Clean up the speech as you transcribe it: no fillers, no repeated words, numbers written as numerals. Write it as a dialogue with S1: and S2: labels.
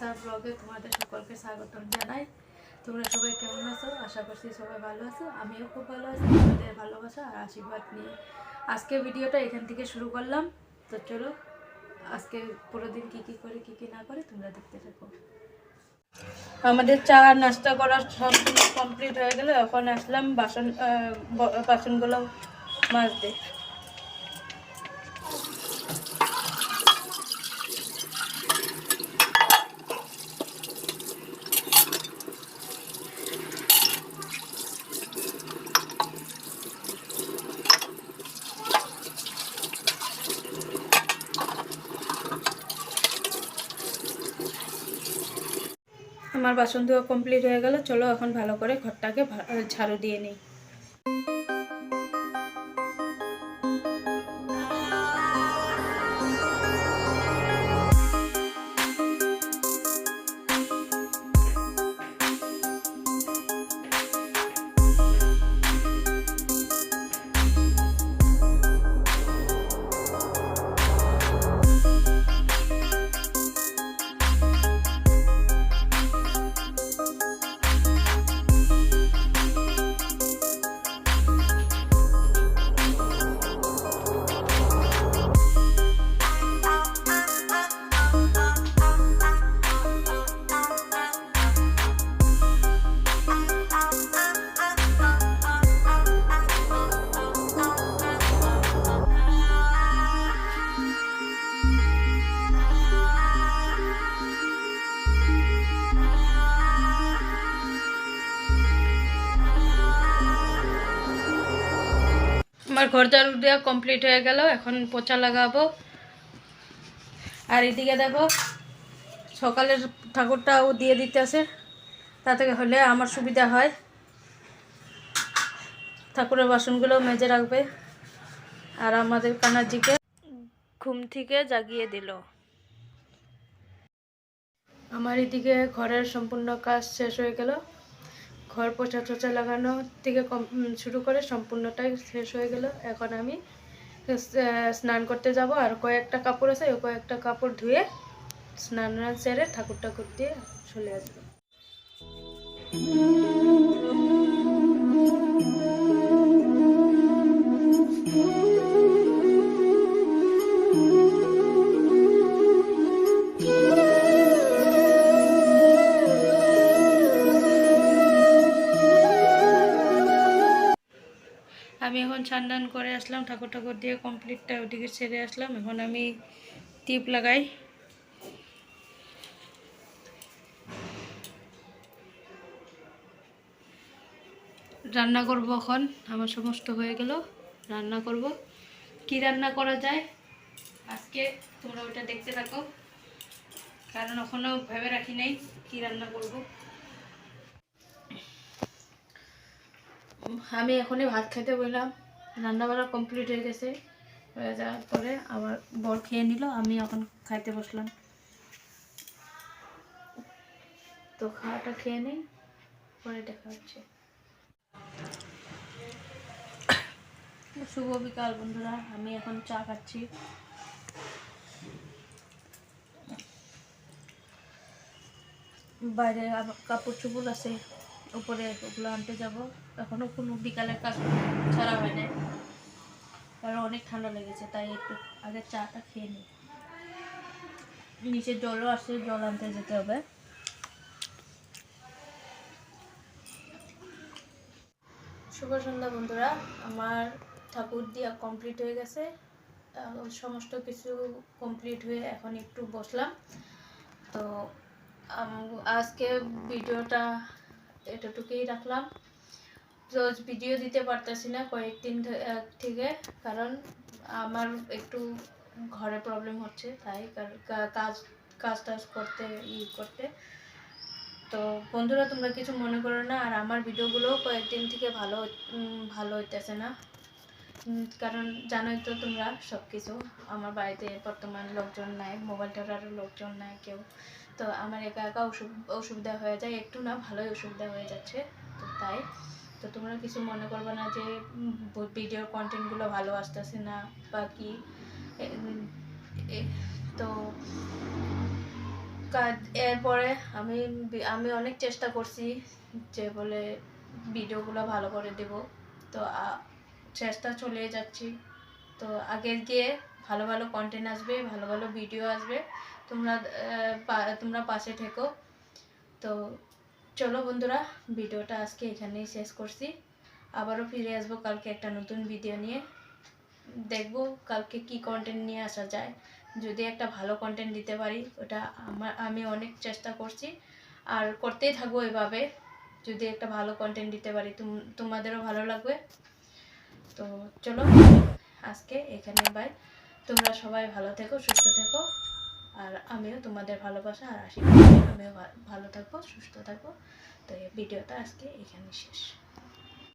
S1: নেশা ব্লগে তোমাদের সকলকে স্বাগতম জানাই। তোমরা সবাই কেমন আছো? আশা করছি সবাই ভালো আছো। আমিও খুব ভালো আছি। তোমাদের ভালোবাসা আর আশীর্বাদ নিয়ে আজকে ভিডিওটা এখান থেকে শুরু করলাম। তো চলো আজকে পুরো দিন কী কী করে কী কী না করে তোমরা দেখতে থাকো। আমাদের চা নাস্তা করা সব কমপ্লিট হয়ে গেল। এখন আসলাম বাসনগুলো মাজতে। আমার বাসন ধোয়া কমপ্লিট হয়ে গেল। চলো এখন ভালো করে ঘরটাকে ঝাড়ু দিয়ে নিই। আমার ঘর ঝাড়ু দেওয়া কমপ্লিট হয়ে গেল। এখন পোছা লাগাবো। আর এদিকে দেখো সকালের ঠাকুরটাও দিয়ে দিতে আসে, তাতে হলে আমার সুবিধা হয়। ঠাকুরের বাসনগুলো মেজে রাখবে। আর আমাদের কানাজিকে ঘুম থেকে জাগিয়ে দিল। আমার এদিকে ঘরের সম্পূর্ণ কাজ শেষ হয়ে গেল। ঘর পোছা টোছা লাগানো থেকে শুরু করে সম্পূর্ণটাই শেষ হয়ে গেল। এখন আমি স্নান করতে যাব। আর কয়েকটা কাপড় আছে, ওই কয়েকটা কাপড় ধুয়ে স্নান সেরে ঠাকুর ঠাকুর দিয়ে চলে আসবো। আমি এখন স্নান করে আসলাম, ঠাকুর ঠাকুর দিয়ে কমপ্লিটটা ওদিকে ছেড়ে আসলাম। এখন আমি টিপ লাগাই। রান্না করব। এখন আমার সমস্ত হয়ে গেল, রান্না করব। কি রান্না করা যায় আজকে তোমরা ওটা দেখতে থাকো, কারণ এখনও ভেবে রাখি নাই কি রান্না করব। আমি এখনই ভাত খেতে বললাম। রান্না বান্না কমপ্লিট হয়ে গেছে। হয়ে যাওয়ার পরে আবার বর খেয়ে নিল, আমি এখন খাইতে বসলাম। তো খাওয়াটা খেয়ে নেই, পরে দেখা হচ্ছে। শুভ বিকাল বন্ধুরা, আমি এখন চা খাচ্ছি। বাইরে আবার কাপড় চোপড় আছে উপরে, ওগুলো আনতে যাব। এখনো কোনো বিকালের কাজ ছাড়া হয় না, কারণ অনেক ঠান্ডা লেগেছে। তাই একটু আগে চাটা খেয়ে নিই। নিচে জলও আসছে, জল আনতে যেতে হবে। শুভ সন্ধ্যা বন্ধুরা, আমার ঠাকুর দিয়া কমপ্লিট হয়ে গেছে। সমস্ত কিছু কমপ্লিট হয়ে এখন একটু বসলাম। তো আজকে ভিডিওটা এতটুকুই রাখলাম। রোজ ভিডিও দিতে পারতেছি না কয়েকদিন থেকে, কারণ আমার একটু ঘরে প্রবলেম হচ্ছে। তাই কাজ টাজ করতে। তো বন্ধুরা তোমরা কিছু মনে করো না। আর আমার ভিডিওগুলো কয়েকদিন থেকে ভালো হইতেছে না, কারণ জানোই তো তোমরা সব কিছু। আমার বাড়িতে বর্তমান লোকজন নাই, মোবাইল টোটারও লোকজন নাই কেউ। তো আমার একা একা অসুবিধা হয়ে যায়, একটু না ভালোই অসুবিধা হয়ে যাচ্ছে। তো তাই তো তোমরা কিছু মনে করবে না যে ভিডিওর কন্টেন্টগুলো ভালো আসতেছে না বা কি। তো এরপরে আমি আমি অনেক চেষ্টা করছি যে বলে ভিডিওগুলো ভালো করে দেব, তো চেষ্টা চলে যাচ্ছি। তো আগে গিয়ে ভালো ভালো কন্টেন্ট আসবে, ভালো ভালো ভিডিও আসবে, তোমরা পাশে থেকো। তো চলো বন্ধুরা, ভিডিওটা আজকে এখানেই শেষ করছি। আবারও ফিরে আসবো কালকে একটা নতুন ভিডিও নিয়ে। দেখবো কালকে কি কন্টেন্ট নিয়ে আসা যায়। যদি একটা ভালো কন্টেন্ট দিতে পারি, ওটা আমি অনেক চেষ্টা করছি আর করতেই থাকবো এভাবে। যদি একটা ভালো কন্টেন্ট দিতে পারি, তোমাদেরও ভালো লাগবে। তো চলো আজকে এখানে বাই। তোমরা সবাই ভালো থেকো, সুস্থ থেকো, আর আমিও তোমাদের ভালোবাসা আর আশীর্বাদ, আমিও ভালো থাকবো, সুস্থ থাকবো। তো এই ভিডিওটা আজকে এখানে শেষ।